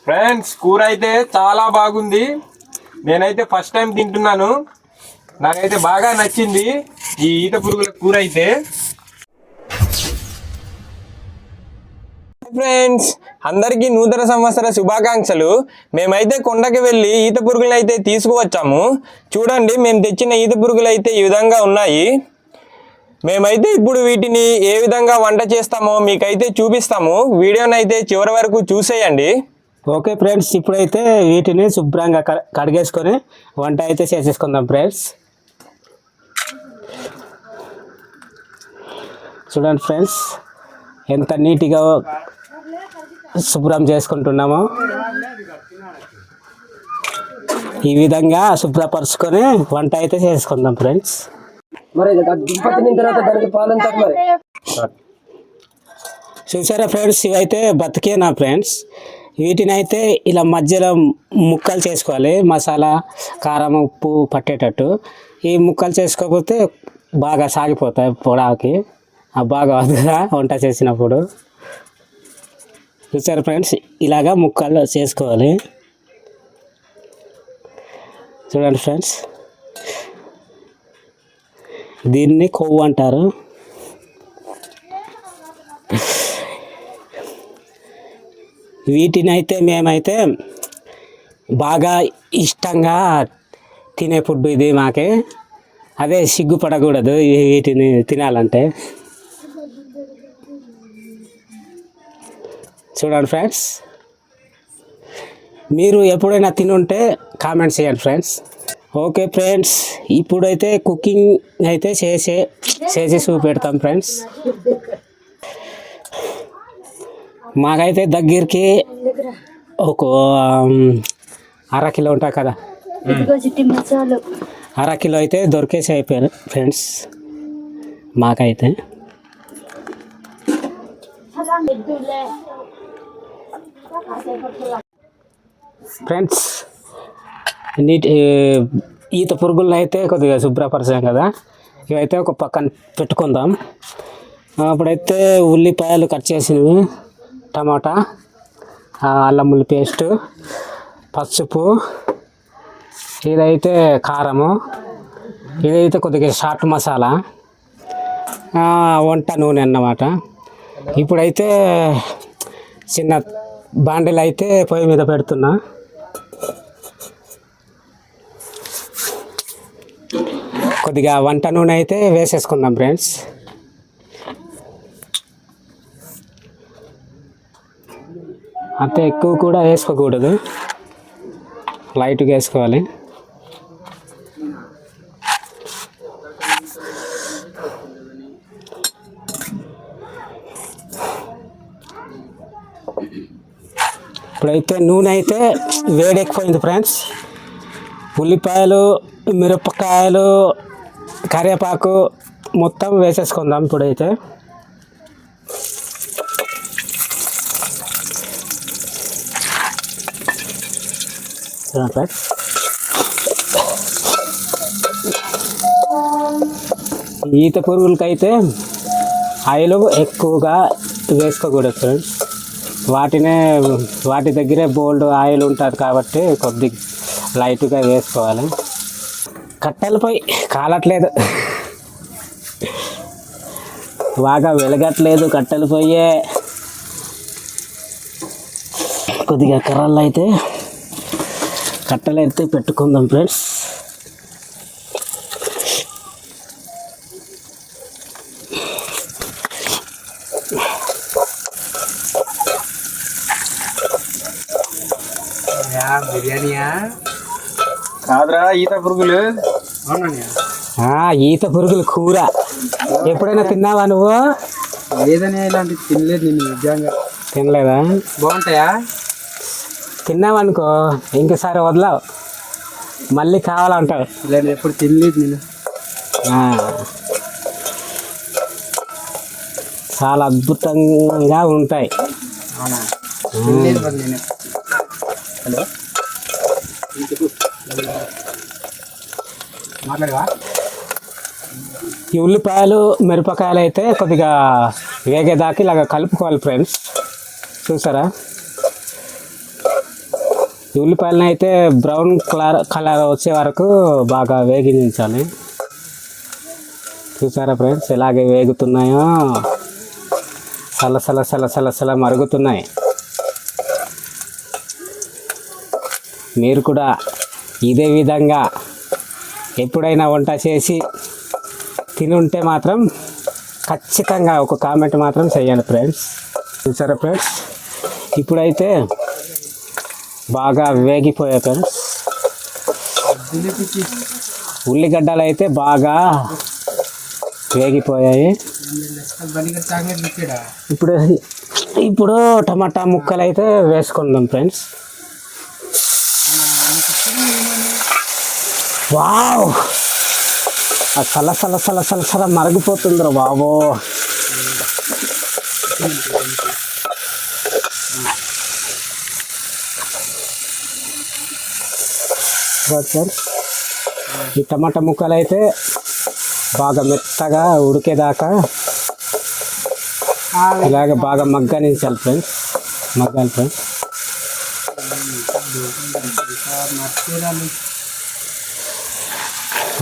Friends కూర అయితే చాలా బాగుంది. నేనైతే ఫస్ట్ టైం తింటున్నాను. నాకైతే బాగా నచ్చింది ఈ ఈత పురుగుల కూర అయితే. ఫ్రెండ్స్ అందరికీ నూతన సంవత్సర శుభాకాంక్షలు. మేమైతే కొండకి వెళ్ళి ఈత పురుగులను అయితే తీసుకువచ్చాము. చూడండి, మేము తెచ్చిన ఈత పురుగులు అయితే ఈ విధంగా ఉన్నాయి. మేమైతే ఇప్పుడు వీటిని ఏ విధంగా వంట చేస్తామో మీకైతే చూపిస్తాము. వీడియోని అయితే చివరి వరకు చూసేయండి. ఓకే ఫ్రెండ్స్, ఇప్పుడైతే వీటిని శుభ్రంగా కడిగేసుకొని వంట అయితే చేసేసుకుందాం ఫ్రెండ్స్. చూడండి ఫ్రెండ్స్, ఎంత నీట్గా శుభ్రం చేసుకుంటున్నామో. ఈ విధంగా శుభ్రపరుచుకొని వంట అయితే చేసుకుందాం ఫ్రెండ్స్. చూసారా ఫ్రెండ్స్, ఇవైతే బతికేనా ఫ్రెండ్స్. వీటిని అయితే ఇలా మధ్యలో ముక్కలు చేసుకోవాలి, మసాలా కారం ఉప్పు పట్టేటట్టు. ఈ ముక్కలు చేసుకోకపోతే బాగా సాగిపోతాయి పొడాకి, బాగా వద్దుగా వంట చేసినప్పుడు. చూసారా ఫ్రెండ్స్, ఇలాగా ముక్కలు చేసుకోవాలి. చూడండి ఫ్రెండ్స్, దీన్ని కొవ్వు అంటారు. వీటిని అయితే మేమైతే బాగా ఇష్టంగా తినే ఫుడ్ ఇది మాకే. అదే సిగ్గుపడకూడదు వీటిని తినాలంటే. చూడండి ఫ్రెండ్స్, మీరు ఎప్పుడైనా తినుంటే కామెంట్ చేయండి ఫ్రెండ్స్. ఓకే ఫ్రెండ్స్, ఇప్పుడైతే కుకింగ్ అయితే చేసి చూపెడతాం ఫ్రెండ్స్. మాకైతే దగ్గరికి ఒక 1/2 కిలో ఉంటాయి కదా, 1/2 కిలో అయితే దొరికేసి అయిపోయారు ఫ్రెండ్స్ మాకైతే. ఫ్రెండ్స్, ఈత పురుగులను అయితే కొద్దిగా శుభ్రపరిచాం కదా, ఇవైతే ఒక పక్కన పెట్టుకుందాం. అప్పుడైతే ఉల్లిపాయలు కట్ చేసినవి, టమాటా, అల్లం ఉల్లి పేస్టు, పసుపు, ఇదైతే కారము, ఇదైతే కొద్దిగా చాట్ మసాలా, వంట నూనె అన్నమాట. ఇప్పుడైతే చిన్న బాండీలు అయితే పొయ్యి మీద పెడుతున్నా. కొద్దిగా వంట నూనె అయితే వేసేసుకుందాం ఫ్రెండ్స్. అంత ఎక్కువ కూడా వేసుకోకూడదు, లైట్గా వేసుకోవాలి. ఇప్పుడైతే నూనె అయితే వేడెక్కిపోయింది ఫ్రెండ్స్. ఉల్లిపాయలు, మిరపకాయలు, కరివేపాకు మొత్తం వేసేసుకుందాం ఇప్పుడైతే. ఈత పురుగులకైతే ఆయిల్ ఎక్కువగా వేసుకోకూడదు ఫ్రెండ్స్. వాటి దగ్గరే బోల్డ్ ఆయిల్ ఉంటుంది కాబట్టి కొద్దిగా లైట్గా వేసుకోవాలి. కట్టెలపై కాలట్లేదు, బాగా వెలగట్లేదు కట్టెల పొయ్యే. కొద్దిగా కట్టెలు అయితే పెట్టుకుందాం ఫ్రెండ్స్. బిర్యానీయా కాదురా, ఈత పురుగులు. ఈత పురుగులు కూర ఎప్పుడైనా తిన్నావా నువ్వు? లేదని ఇలాంటి తినలేదు నేను, నిజంగా తినలేదా? బాగుంటాయా? తిన్నావనుకో ఇంకోసారి వదలవు, మళ్ళీ కావాలంటావు. లేదు, ఎప్పుడు తినలేదు నేను. చాలా అద్భుతంగా ఉంటాయి. అవునా? తినలేదు మరి నేను. హలో, మాట్లాడవా? ఈ ఉల్లిపాయలు మిరపకాయలు అయితే కొద్దిగా వేగేదాకా ఇలాగ కలుపుకోవాలి ఫ్రెండ్స్. చూసారా, ఈ ఉల్లిపాయలను అయితే బ్రౌన్ కలర్ వచ్చే వరకు బాగా వేగించాలి. చూసారా ఫ్రెండ్స్ ఎలాగే వేగుతున్నాయో, సల మరుగుతున్నాయి. మీరు కూడా ఇదే విధంగా ఎప్పుడైనా వంట చేసి తినుంటే మాత్రం ఖచ్చితంగా ఒక కామెంట్ మాత్రం చేయండి ఫ్రెండ్స్. చూసారా ఫ్రెండ్స్ ఇప్పుడైతే బాగా వేగిపోయాయి ఫ్రెండ్స్. ఉల్లిగడ్డలు అయితే బాగా వేగిపోయాయి. ఇప్పుడు టమాటా ముక్కలు అయితే వేసుకుందాం ఫ్రెండ్స్. వావ్, సల మరిగిపోతుందిరా బాబో. ఈ టమాటా ముక్కలు అయితే బాగా మెత్తగా ఉడికేదాకా ఇలాగే బాగా మగ్గనించాలి ఫ్రెండ్స్. మగ్గాలి ఫ్రెండ్స్.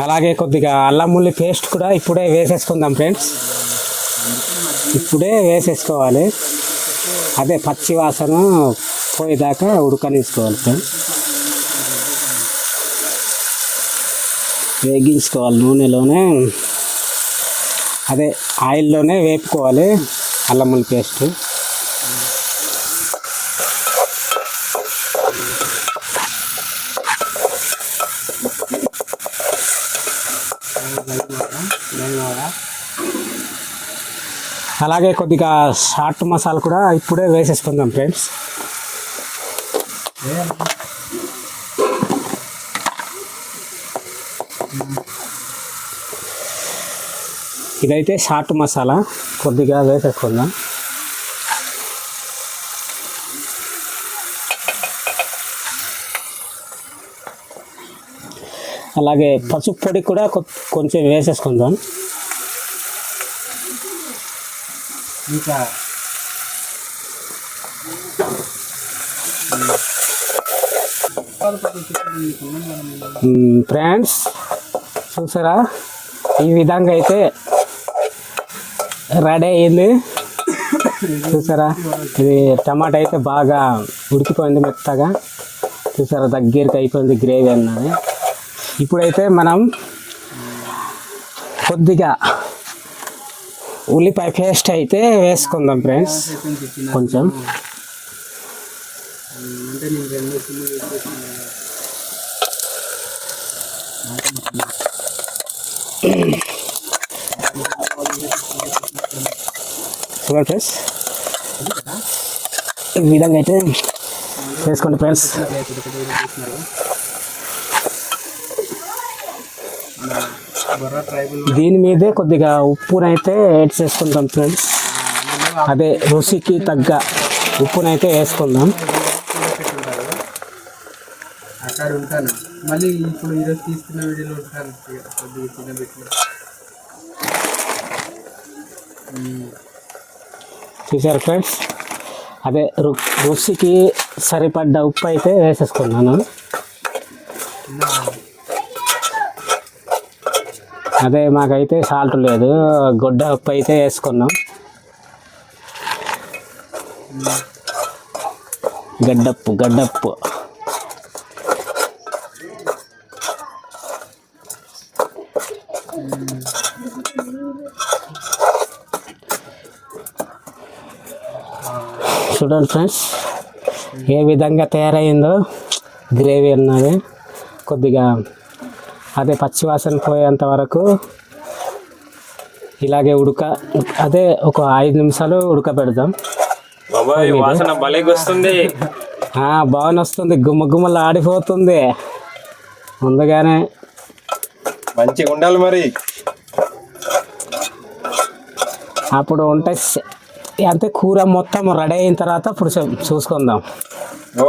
అలాగే కొద్దిగా అల్లం ఉల్లి పేస్ట్ కూడా ఇప్పుడే వేసేసుకుందాం ఫ్రెండ్స్. ఇప్పుడే వేసేసుకోవాలి. అదే పచ్చి వాసన పోయేదాకా ఉడకనిసుకోవాలి ఫ్రెండ్స్. వేగించుకోవాలి నూనెలోనే, అదే ఆయిల్లోనే వేపుకోవాలి అల్లం ఉల్లి పేస్ట్. అలాగే కొద్దిగా చాట్ మసాలా కూడా ఇప్పుడే వేసేసుకుందాం ఫ్రెండ్స్. ఇదైతే చాట్ మసాలా కొద్దిగా వేసేసుకుందాం. అలాగే పసుపు పొడి కూడా కొంచెం వేసేసుకుందాం. ఇంకా ఫ్రెండ్స్ చూసారా ఈ విధంగా అయితే రెడీ అయింది. చూసారా ఇది టమాటా అయితే బాగా ఉడికిపోయింది మెత్తగా. చూసారా దగ్గరికి అయిపోయింది గ్రేవీ అన్నది. ఇప్పుడైతే మనం కొద్దిగా ఉల్లిపాయ పేస్ట్ అయితే వేసుకుందాం ఫ్రెండ్స్. కొంచెం చూడండి ఫ్రెండ్స్ ఈ విధంగా అయితే వేసుకోండి ఫ్రెండ్స్. దీని మీదే కొద్దిగా ఉప్పునైతే యాడ్ చేసుకుందాం ఫ్రెండ్స్. అదే రుచికి తగ్గ ఉప్పునైతే వేసుకుందాం. అక్కడ ఉంటాను మళ్ళీ ఇప్పుడు ఈరోజు తీసుకున్న వీడియోలో ఉంటాను. చూసారు ఫ్రెండ్స్ అదే రుచికి సరిపడ్డ ఉప్పు అయితే వేసేసుకున్నాను. అదే మాకైతే సాల్ట్ లేదు, గొడ్డ ఉప్పు అయితే వేసుకున్నాం. గడ్డప్పు చూడండి ఫ్రెండ్స్ ఏ విధంగా తయారైందో గ్రేవీ అన్నది. కొద్దిగా అదే పచ్చివాసన పోయేంత వరకు ఇలాగే అదే ఒక 5 నిమిషాలు ఉడకబెడదాం. వాసన భలేగా వస్తుంది. బాగా వస్తుంది, గుమ్మలు ఆడిపోతుంది. ముందుగానే మంచిగా ఉండాలి మరి. అప్పుడు ఉంటే అంతే కూర మొత్తం రెడీ అయిన తర్వాత ఇప్పుడు చూసుకుందాం.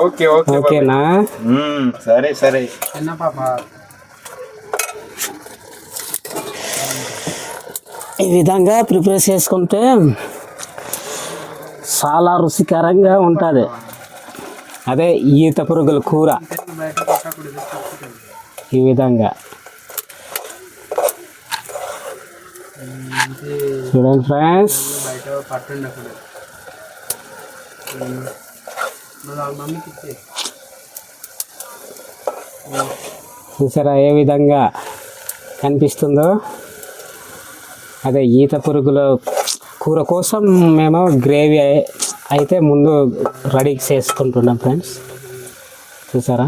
ఓకే ఓకే ఓకేనా? సరే ఈ విధంగా ప్రిపేర్ చేసుకుంటే చాలా రుచికరంగా ఉంటుంది. అదే ఈత పురుగుల కూర బయట పట్టకూడదు, తీసుకుంటాను. ఈ విధంగా ఇది చూడండి ఫ్రెండ్స్. బయట పట్టుండకూడదు. మళ్ళీ వాళ్ళ మమ్మీకి ఇచ్చే. చూసారా ఏ విధంగా కనిపిస్తుందో. అదే ఈత పురుగుల కూర కోసం మేము గ్రేవీ అయితే ముందు రెడీ చేసుకుంటున్నాం ఫ్రెండ్స్. చూసారా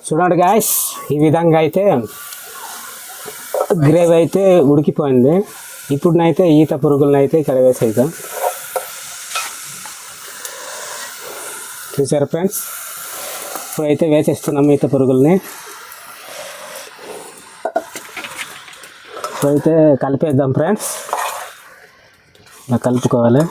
చూడండి గాయస్, ఈ విధంగా అయితే గ్రేవీ అయితే ఉడికిపోయింది. ఇప్పుడునైతే ఈత పురుగులను అయితే ఇక్కడ వేసేద్దాం. చూసారా ఫ్రెండ్స్, ఇప్పుడైతే వేసేస్తున్నాం ఈత పురుగుల్ని. ఇప్పుడైతే కలిపేద్దాం ఫ్రెండ్స్. ఇలా కలుపుకోవాలి.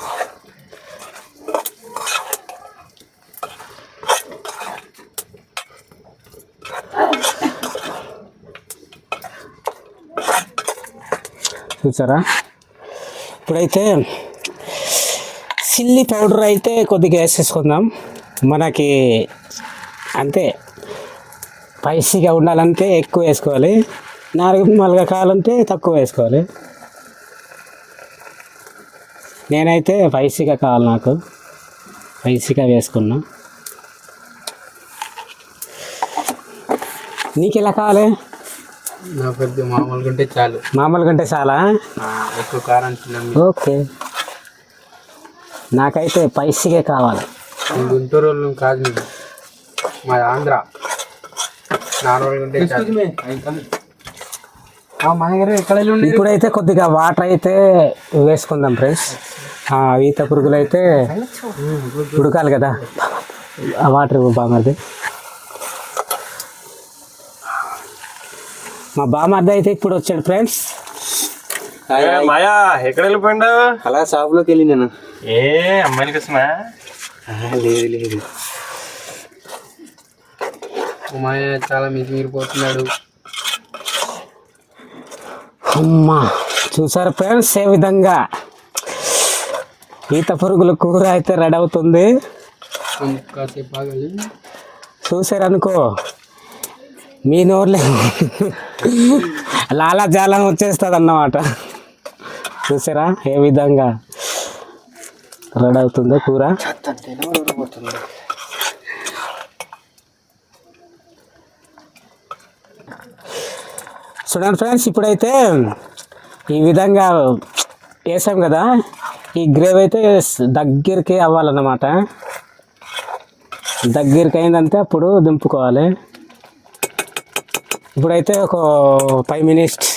చూసారా, ఇప్పుడైతే చిల్లీ పౌడర్ అయితే కొద్దిగా వేసేసుకుందాం. మనకి అంతే స్పైసీగా ఉండాలంటే ఎక్కువ వేసుకోవాలి, నార్మల్గా కావాలంటే తక్కువ వేసుకోవాలి. నేనైతే స్పైసీగా కావాలి, నాకు స్పైసీగా వేసుకున్నా. నీకు ఎలా కావాలి? నా పెద్ద మామూలుగా ఉంటే చాలు. మామూలుగా ఉంటే చాలా, ఎక్కువ కారం తిన్నాం. ఓకే. నాకైతే స్పైసీగా కావాలి. గుంటూరు వాళ్ళు కాదు, మేము మా ఆంధ్ర. నార్మల్గా ఉంటే చాలు. మా దగ్గర ఎక్కడ ఇప్పుడైతే కొద్దిగా వాటర్ అయితే వేసుకుందాం ఫ్రెండ్స్. ఈత పురుగులు అయితే ఉడకాలి కదా, ఆ వాటర్ బామర్ది. మా బామర్ది అయితే ఇప్పుడు వచ్చాడు ఫ్రెండ్స్. మాయా ఎక్కడ వెళ్ళిపోయిండు? అలా షాప్లోకి వెళ్ళి నేను. ఏ అమ్మాయిల కోసమా? లేదు లేదు, ఉమాయ చాలా మిగిలిపోతున్నాడు. అమ్మా చూసారు ఫ్రెండ్స్, ఏ విధంగా ఈత పురుగుల కూర అయితే రెడీ అవుతుంది. కాసేపు ఆగాలి. చూసారనుకో, మీ నోర్లే లాలాజాలం వచ్చేస్తుంది అన్నమాట. చూసారా ఏ విధంగా రెడీ అవుతుందో కూర. చూడండి ఫ్రెండ్స్, ఇప్పుడైతే ఈ విధంగా వేసాం కదా, ఈ గ్రేవీ అయితే దగ్గరికి అవ్వాలన్నమాట. దగ్గరికి అయిందంటే అప్పుడు దింపుకోవాలి. ఇప్పుడైతే ఒక 5 మినిట్స్,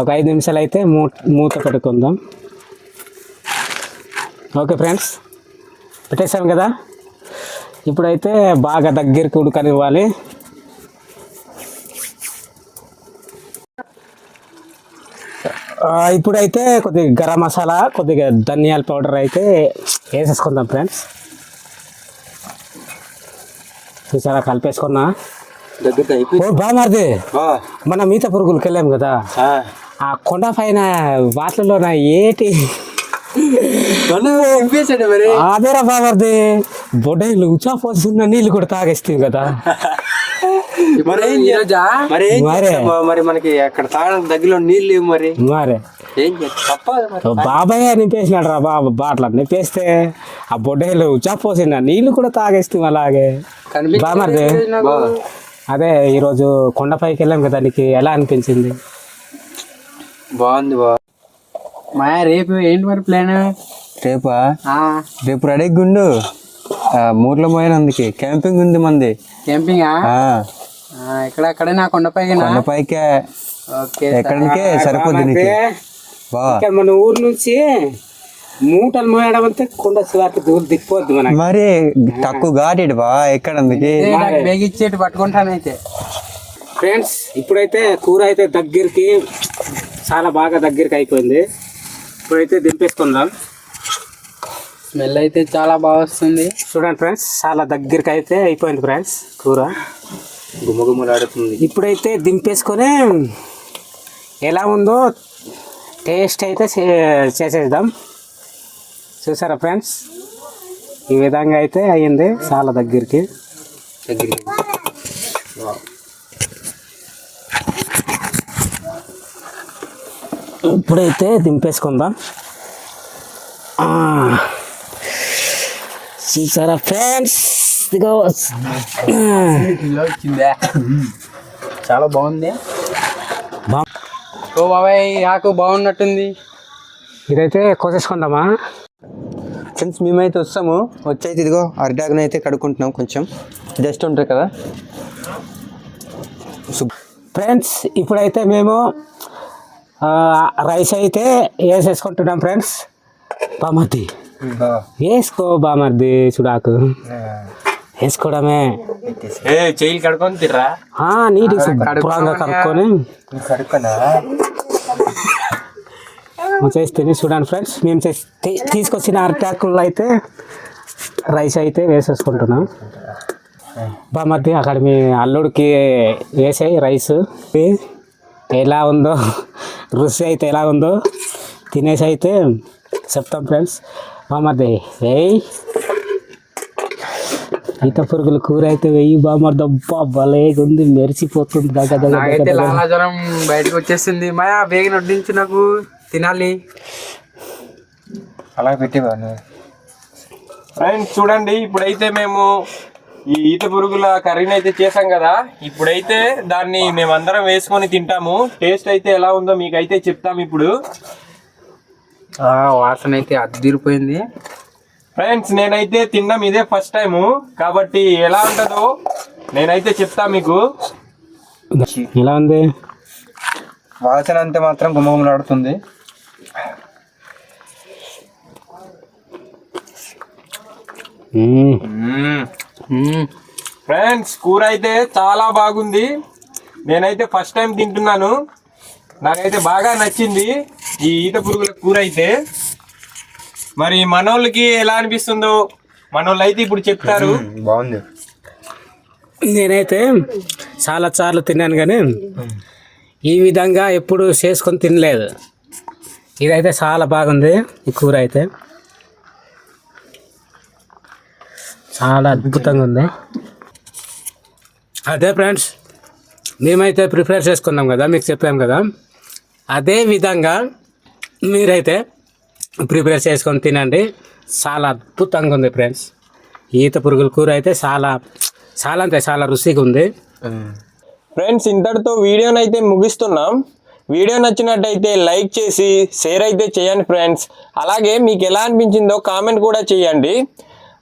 ఒక 5 నిమిషాలు అయితే మూత పెట్టుకుందాం. ఓకే ఫ్రెండ్స్, పెట్టేసాం కదా. ఇప్పుడైతే బాగా దగ్గరికి ఉడకనివ్వాలి. ఇప్పుడైతే కొద్దిగా గరం మసాలా, కొద్దిగా ధనియాల పౌడర్ అయితే వేసేసుకుందాం ఫ్రెండ్స్. చూసారా కలిపేసుకున్నా. ఓ బామర్ది, మనం ఈత పురుగులకి వెళ్ళాం కదా, ఆ కొండ పైన వాటిలో ఏటి అదేరా బామర్ది, బొడ్డలు ఉచా పోతున్న నీళ్ళు కూడా తాగేస్తాం కదా. మరి మనకి అక్కడ తాగడానికి దగ్గరలో నీళ్ళు లేవు. మరి బాబాయ్ నింపేసినాడు రా బాబా, బాట్ల నింపేస్తే ఆ బొడ్డలు ఉచా పోసిన నీళ్ళు కూడా తాగేస్తాం అలాగే. బామర్ది, అదే ఈరోజు కొండపైకి వెళ్ళాం కదా, నీకు ఎలా అనిపించింది? బాగుంది మాయా. రేపు ఏంటి మరి ప్లాన్? రేపా? రేపు రెడీగా ఉండు, మూట్లో పోయినందుకు క్యాంపింగ్ ఉంది మంది. క్యాంపింగా? ఎక్కడ నా కొండపైకే. ఎక్కడికే సరిపోద్ది నీకు. మన ఊరు నుంచి మూటలు మోయడం అంతే కొండ శివాకి దూరం దిక్కుపోద్ది మన. మరి తక్కువ ఘాటి బా ఎక్కడందుకు బేగిచ్చేటి పట్టుకుంటానైతే. ఫ్రెండ్స్, ఇప్పుడైతే కూర అయితే దగ్గరికి, చాలా బాగా దగ్గరికి అయిపోయింది. ఇప్పుడైతే దింపేసుకుందాం. స్మెల్ అయితే చాలా బాగా వస్తుంది. చూడండి ఫ్రెండ్స్, చాలా దగ్గరికి అయితే అయిపోయింది ఫ్రెండ్స్ కూర. గుమగుమలాడుతుంది. ఇప్పుడైతే దింపేసుకొని ఎలా ఉందో టేస్ట్ అయితే చేసేద్దాం. చూసారా ఫ్రెండ్స్, ఈ విధంగా అయితే అయ్యింది చాలా దగ్గరికి. ఇప్పుడైతే దింపేసుకుందాం. చూసారా ఫ్రెండ్స్, ఇదిగో వచ్చిందా? చాలా బాగుంది. ఓ బాబాయ్, ఆకు బాగున్నట్టుంది. ఇదైతే కోసేసుకుందామా ఫ్రెండ్స్? మేమైతే వస్తాము. వచ్చైతే ఇదిగో అరిటాకుని అయితే కడుక్కుంటున్నాం. కొంచెం జస్ట్ ఉంటుంది కదా ఫ్రెండ్స్. ఇప్పుడైతే మేము రైస్ అయితే వేసేసుకుంటున్నాం ఫ్రెండ్స్. బామర్ది వేసుకో, బామర్ది చూడాకు వేసుకోవడమే. చెయ్యి కడుక్కొని తిర్రా. నీట్గా శుభ్రంగా కడుక్కొని చేస్తే చూడండి ఫ్రెండ్స్. మేము తీసుకొచ్చిన అరిటాకుల్లో అయితే రైస్ అయితే వేసేసుకుంటున్నాం. బామర్ది అక్కడ మీ అల్లుడికి వేసాయి రైస్. ఎలా ఉందో రుచి అయితే ఎలా ఉందో తినేసి అయితే చెప్తాం ఫ్రెండ్స్. బామర్ది వెయ్యి ఈత పురుగుల కూర అయితే వెయ్యి బామర్ది. అబ్బా భలేగా ఉంది, మెరిసిపోతుంది. నాకైతే లాలాజలం బయటకు వచ్చేసింది. మాయా వేగన వడ్డించు, నాకు తినాలి. అలా పెట్టేవా? ఫ్రెండ్స్ చూడండి, ఇప్పుడైతే మేము ఈ ఈత పురుగుల కర్రీని అయితే చేసాం కదా. ఇప్పుడైతే దాన్ని మేమందరం వేసుకొని తింటాము. టేస్ట్ అయితే ఎలా ఉందో మీకైతే చెప్తాం ఇప్పుడు. వాసన అయితే అద్దిరిపోయింది. ఫ్రెండ్స్ నేనైతే తిన్నాం, ఇదే ఫస్ట్ టైము కాబట్టి ఎలా ఉంటుందో నేనైతే చెప్తా మీకు. ఎలా ఉంది వాసన అంతే మాత్రం గుమగుమలాడుతుంది. ఫ్రెండ్స్ కూర అయితే చాలా బాగుంది. నేనైతే ఫస్ట్ టైం తింటున్నాను. నాకైతే బాగా నచ్చింది ఈ ఈత పురుగుల కూర అయితే. మరి మనోళ్ళకి ఎలా అనిపిస్తుందో మనోళ్ళు అయితే ఇప్పుడు చెప్తారు. బాగుంది. నేనైతే చాలా సార్లు తిన్నాను కానీ ఈ విధంగా ఎప్పుడు చేసుకొని తినలేదు. ఇదైతే చాలా బాగుంది. ఈ కూర అయితే చాలా అద్భుతంగా ఉంది. అదే ఫ్రెండ్స్, మేమైతే ప్రిపేర్ చేసుకున్నాం కదా, మీకు చెప్పాం కదా, అదే విధంగా మీరైతే ప్రిపేర్ చేసుకొని తినండి. చాలా అద్భుతంగా ఉంది ఫ్రెండ్స్. ఈత పురుగుల కూర అయితే చాలా చాలా అంటే చాలా రుచిగా ఉంది. ఫ్రెండ్స్ ఇంతటితో వీడియోని అయితే ముగిస్తున్నాం. వీడియో నచ్చినట్టయితే లైక్ చేసి షేర్ అయితే చేయండి ఫ్రెండ్స్. అలాగే మీకు ఎలా అనిపించిందో కామెంట్ కూడా చేయండి.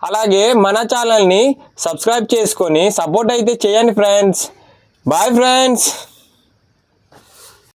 అలాగే మన ఛానల్ని సబ్స్క్రైబ్ చేసుకొని సపోర్ట్ అయితే చేయండి ఫ్రెండ్స్. Bye friends.